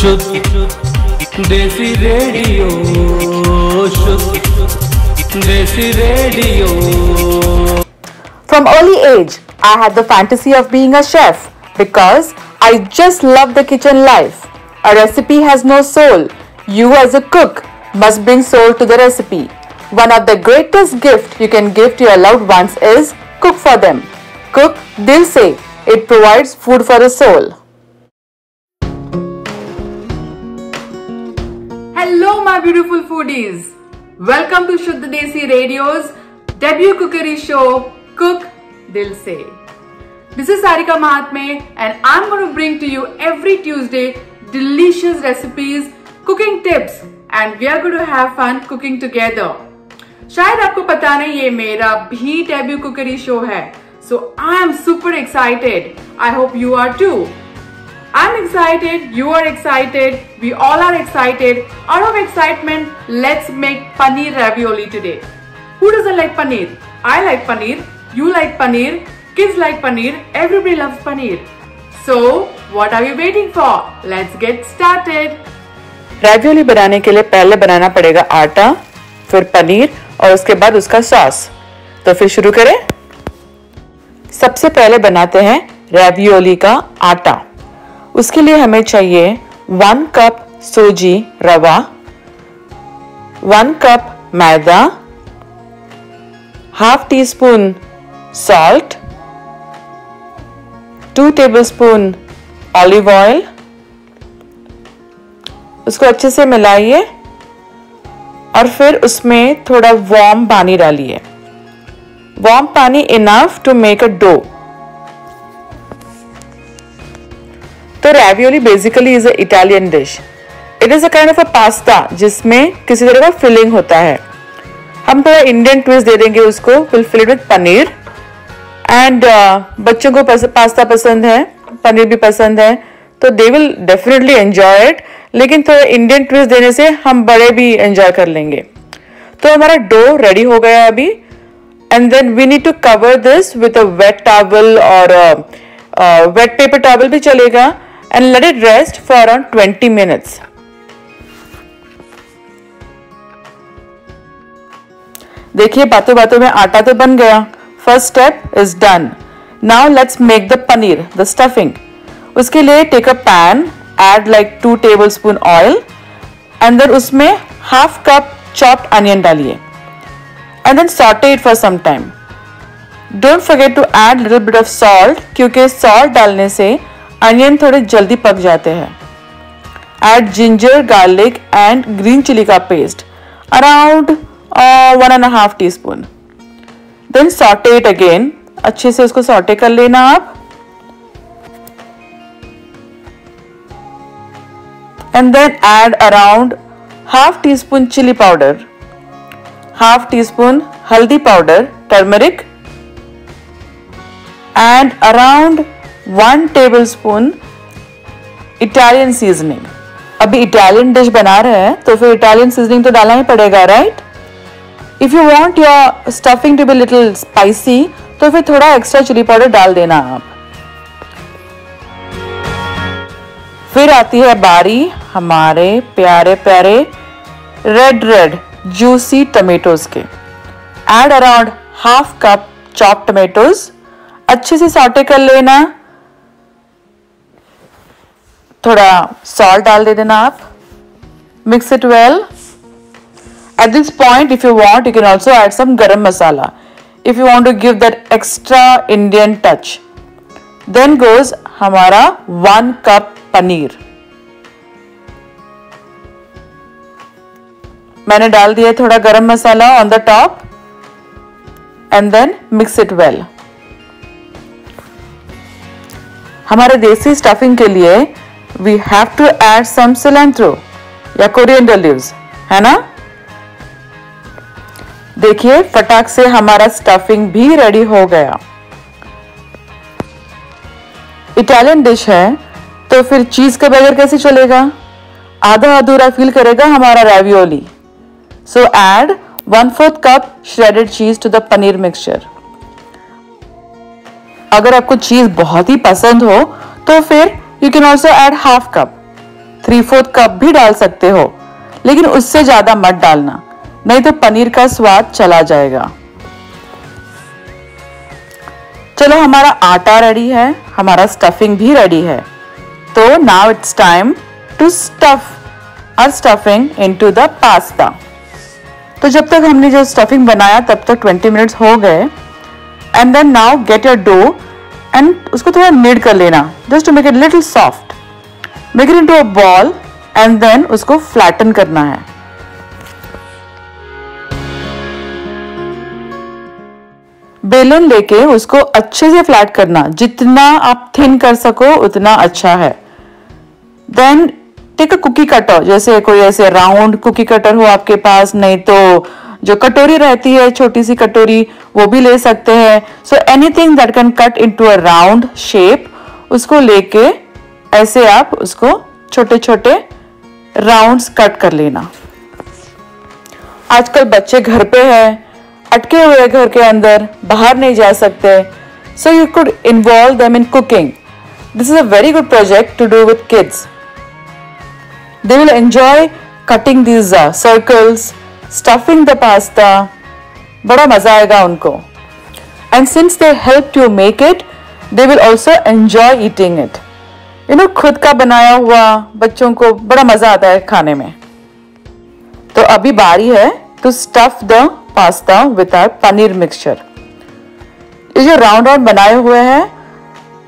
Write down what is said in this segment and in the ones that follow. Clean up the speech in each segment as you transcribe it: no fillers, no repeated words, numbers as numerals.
शुद्ध देसी रेडियो, शुद्ध देसी radio. From early age, I had the fantasy of being a chef because I just love the kitchen life. A recipe has no soul. You as a cook must bring soul to the recipe. One of the greatest gifts you can give to your loved ones is cook for them. Cook Dil Se. It provides food for the soul. Hello my beautiful foodies. Welcome to Shuddh Desi Radio's debut cookery show Cook Dil Se. This is Sarika Mahatme and I'm going to bring to you every Tuesday delicious recipes, cooking tips and we are going to have fun cooking together. शायद आपको पता नहीं ये मेरा भी debut कुकरी show है. So I am super excited. I hope you are too. I'm excited, you are excited, we all are excited. Out of excitement, let's make paneer ravioli today. Who doesn't like paneer? I like paneer, you like paneer, kids like paneer, everybody loves paneer. So, what are we waiting for? Let's get started. ravioli बनाने के लिए पहले बनाना पड़ेगा आटा, फिर पनीर और उसके बाद उसका सॉस. तो फिर शुरू करें. सबसे पहले बनाते हैं ravioli का आटा. उसके लिए हमें चाहिए 1 कप सूजी रवा, 1 कप मैदा, half teaspoon salt, 2 tablespoon olive oil. उसको अच्छे से मिलाइए और फिर उसमें थोड़ा वार्म पानी डालिए. वार्म पानी enough to make a dough. तो ravioli basically is an Italian dish. It is a kind of a pasta जिसमें किसी तरह का फिलिंग होता है. हम थोड़ा इंडियन ट्विस्ट दे देंगे उसको. We'll fill it with paneer and बच्चों को पास्ता पसंद है, पनीर भी पसंद है, तो they will definitely enjoy it. लेकिन थोड़ा इंडियन ट्विस्ट देने से हम बड़े भी एंजॉय कर लेंगे. तो हमारा डो रेडी हो गया अभी. And then we need to cover this with a wet towel or wet paper towel भी चलेगा. And let it rest for around 20 minutes. देखिए बातों बातों में आटा तो बन गया. First step is done. Now let's make the paneer, the stuffing. उसके लिए take a pan, add like 2 tablespoon oil, and then उसमें half cup chopped onion डालिए, and then saute it for some time. Don't forget to add little bit of salt क्योंकि salt डालने से onion थोड़े जल्दी पक जाते हैं. Add ginger, garlic and green chili का paste around 1.5 teaspoon. Then saute it again. अच्छे से उसको saute कर लेना आप. And then add around half teaspoon chili powder, half teaspoon haldi powder, turmeric, and around 1 tablespoon Italian seasoning. अभी Italian dish बना रहे हैं तो फिर Italian seasoning तो डालना ही पड़ेगा, right? If you want your stuffing to be little spicy तो फिर थोड़ा extra chili powder डाल देना आप. फिर आती है बारी हमारे प्यारे प्यारे red juicy tomatoes के. Add around half cup chopped tomatoes. अच्छे से सॉटे कर लेना. थोड़ा सॉल्ट डाल दे देना आप. Mix it well. At this point if you want you can also add some garam masala if you want to give that extra Indian touch. Then goes हमारा 1 कप पनीर. मैंने डाल दिया थोड़ा गरम मसाला on the top and then mix it well. हमारे देसी स्टफिंग के लिए we have to add some cilantro या coriander leaves, है ना. देखिए फटाक से हमारा स्टफिंग भी रेडी हो गया. इटालियन डिश है तो फिर चीज के बगैर कैसे चलेगा. आधा अधूरा फील करेगा हमारा ravioli. So add 1/4 cup shredded cheese to the paneer mixture. अगर आपको चीज बहुत ही पसंद हो तो फिर you can also add half cup. 3/4 cup भी डाल सकते हो, लेकिन उससे ज्यादा मत डालना, नहीं तो पनीर का स्वाद चला जाएगा। चलो हमारा आटा रेडी है, हमारा स्टफिंग भी रेडी है। तो now it's time to stuff our stuffing into the pasta. तो जब तक हमने जो स्टफिंग बनाया तब तक 20 मिनट्स हो गए। And then now get your dough and उसको थोड़ा नीड कर लेना, just to make it little soft. Make it into a ball and then उसको फ्लैटन करना है। बेलन लेके उसको अच्छे से फ्लैट करना, जितना आप थिन कर सको उतना अच्छा है। Then take a cookie cutter, जैसे कोई ऐसे राउंड कुकी कटर हो आपके पास, नहीं तो जो कटोरी रहती है छोटी सी कटोरी वो भी ले सकते हैं। So anything that can cut into a round shape, उसको लेके ऐसे आप उसको छोटे छोटे राउंड्स कट कर लेना। आजकल बच्चे घर पे हैं, अटके हुए घर के अंदर, बाहर नहीं जा सकते, so you could involve them in cooking. This is a very good project to do with kids. They will enjoy cutting these circles, stuffing the pasta. बड़ा मजा आएगा उनको। And since they helped you make it, they will also enjoy eating it. You know, खुद का बनाया हुआ बच्चों को बड़ा मजा आता है खाने में। तो अभी बारी है to stuff the pasta with our paneer mixture. ये जो राउंड राउंड बनाए हुए हैं,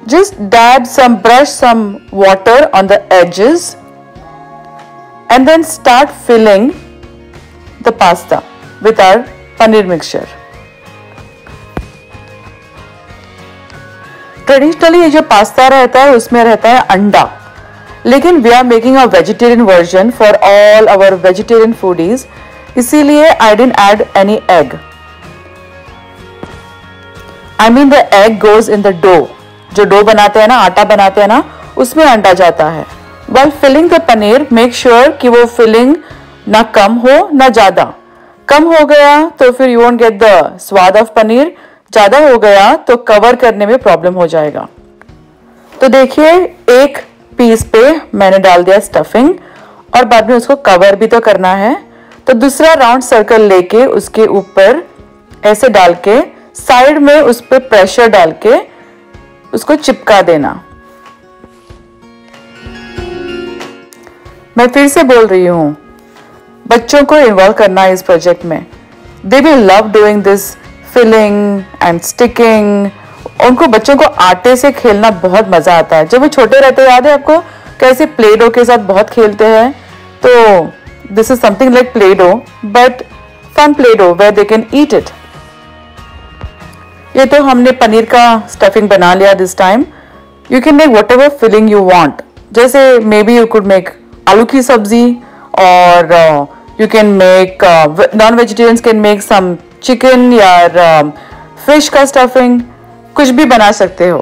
just dab some, brush some water on the edges. And then start filling the pasta with our paneer mixture. Traditionally ये जो पास्ता रहता है उसमें रहता है अंडा, लेकिन we are making a vegetarian version for all our vegetarian foodies, इसीलिए I didn't add any egg. I mean the egg goes in the dough. जो डो बनाते हैं ना, आटा बनाते हैं ना, उसमें अंडा जाता है। While filling the paneer, make sure कि वो फिलिंग ना कम हो ना ज्यादा। कम हो गया तो फिर you won't get the स्वाद ऑफ पनीर, ज्यादा हो गया तो कवर करने में प्रॉब्लम हो जाएगा। तो देखिए, एक पीस पे मैंने डाल दिया स्टफिंग और बाद में उसको कवर भी तो करना है। तो दूसरा राउंड सर्कल लेके उसके ऊपर ऐसे डाल के साइड में उस पर प्रेशर डाल के उसको चिपका देना। मैं फिर से बोल रही हूँ, बच्चों को इन्वॉल्व करना है इस प्रोजेक्ट में। They will love doing this filling and sticking. उनको बच्चों को आटे से खेलना बहुत मजा आता है। जब वो छोटे रहते, याद है आपको कैसे प्ले डो के साथ बहुत खेलते हैं? तो this is something like play dough, but fun play dough where they can eat it. ये तो हमने पनीर का स्टफिंग बना लिया this time. You can make whatever filling you want, जैसे maybe you could make आलू की सब्जी, और you can make non vegetarians can make some chicken या फिश का स्टफिंग, कुछ भी बना सकते हो।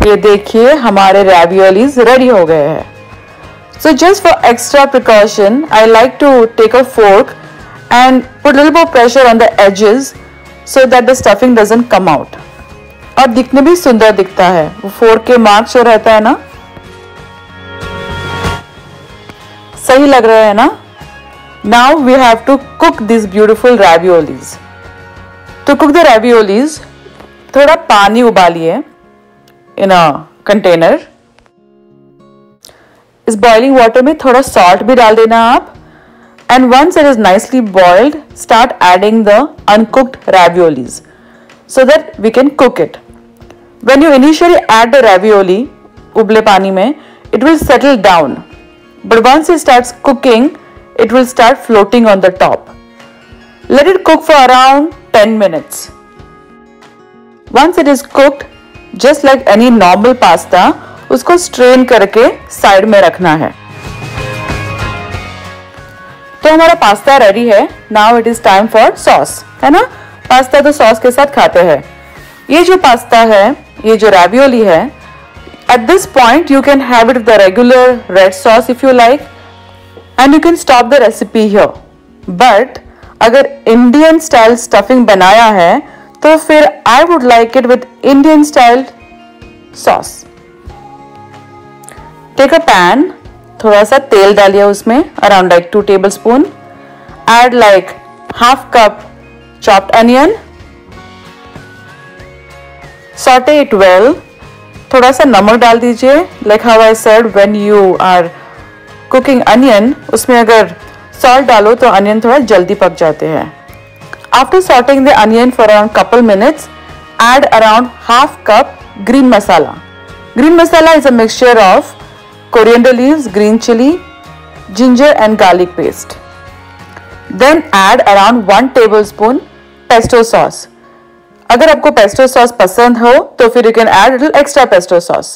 ये देखिए हमारे रैवियोलीज रेडी हो गए हैं। So just for extra precaution, I like to take a fork and put a little more pressure on the edges so that the stuffing doesn't come out. और दिखने भी सुंदर दिखता है, वो फोर्क के मार्क जो रहता है ना, सही लग रहा है ना। Now we have to cook these beautiful raviolis. To cook the raviolis, थोड़ा पानी उबालिए in a container. इस बॉइलिंग वाटर में थोड़ा सॉल्ट भी डाल देना आप, and once it is nicely boiled, start adding the uncooked raviolis so that we can cook it. When you initially add the ravioli उबले पानी में, it will settle down, but once it starts cooking, it will start floating on the top. Let it cook for around 10 minutes. Once it is cooked, just like any normal pasta, उसको strain करके side में रखना है। तो हमारा pasta ready है। Now it is time for sauce, है ना। पास्ता तो सॉस के साथ खाते हैं। ये जो पास्ता है, ये जो रैवियोली है, eight this point you can have it the regular red sauce if you like, and you can stop the recipe here. But अगर इंडियन स्टाइल स्टफिंग बनाया है तो फिर I would like it with Indian style sauce. Take a pan, थोड़ा सा तेल डालिए उसमें, around like 2 tablespoon. Add like half cup chopped onion. Saute it well. थोड़ा सा नमक डाल दीजिए. Like how I said, when you are cooking onion, उसमें अगर salt डालो तो onion थोड़ा जल्दी पक जाते हैं. After sauteing the onion for around couple minutes, add around half cup green masala. Green masala is a mixture of coriander leaves, green chili, ginger and garlic paste. Then add around 1 tablespoon pesto sauce. अगर आपको pesto sauce पसंद हो तो फिर you can add a little extra pesto sauce.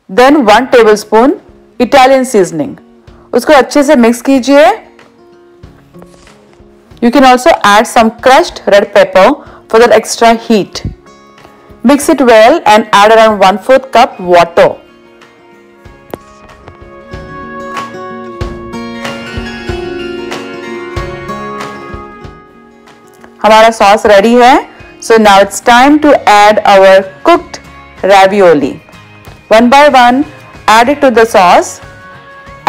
Then 1 tablespoon Italian seasoning. उसको अच्छे से mix कीजिए. You can also add some crushed red pepper for that extra heat. Mix it well and add around 1/4 cup water. हमारा sauce ready है. So now it's time to add our cooked ravioli. One by one, add it to the sauce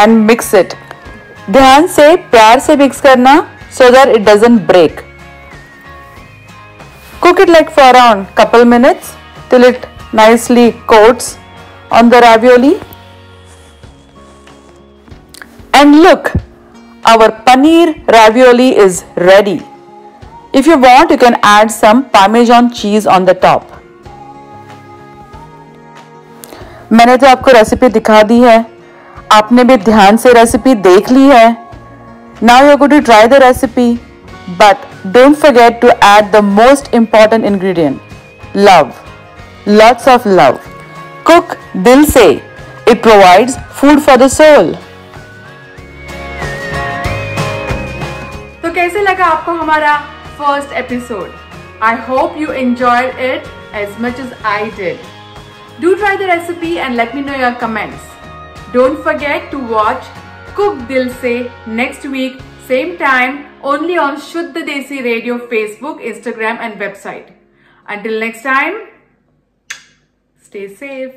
and mix it. ध्यान से प्यार से mix करना so that it doesn't break. Cook it like for around couple minutes till it nicely coats on the ravioli. And look, our paneer ravioli is ready. If you want, you can add some Parmesan cheese on the top. मैंने तो आपको recipe दिखा दी है. आपने भी ध्यान से recipe देख ली है. Now you're going to try the recipe, but don't forget to add the most important ingredient, love. Lots of love. Cook dil se. It provides food for the soul. तो कैसे लगा आपको हमारा first episode? I hope you enjoyed it as much as I did. Do try the recipe and let me know your comments. Don't forget to watch Cook Dil Se next week, same time, only on Shuddha Desi Radio Facebook, Instagram and website. Until next time, stay safe.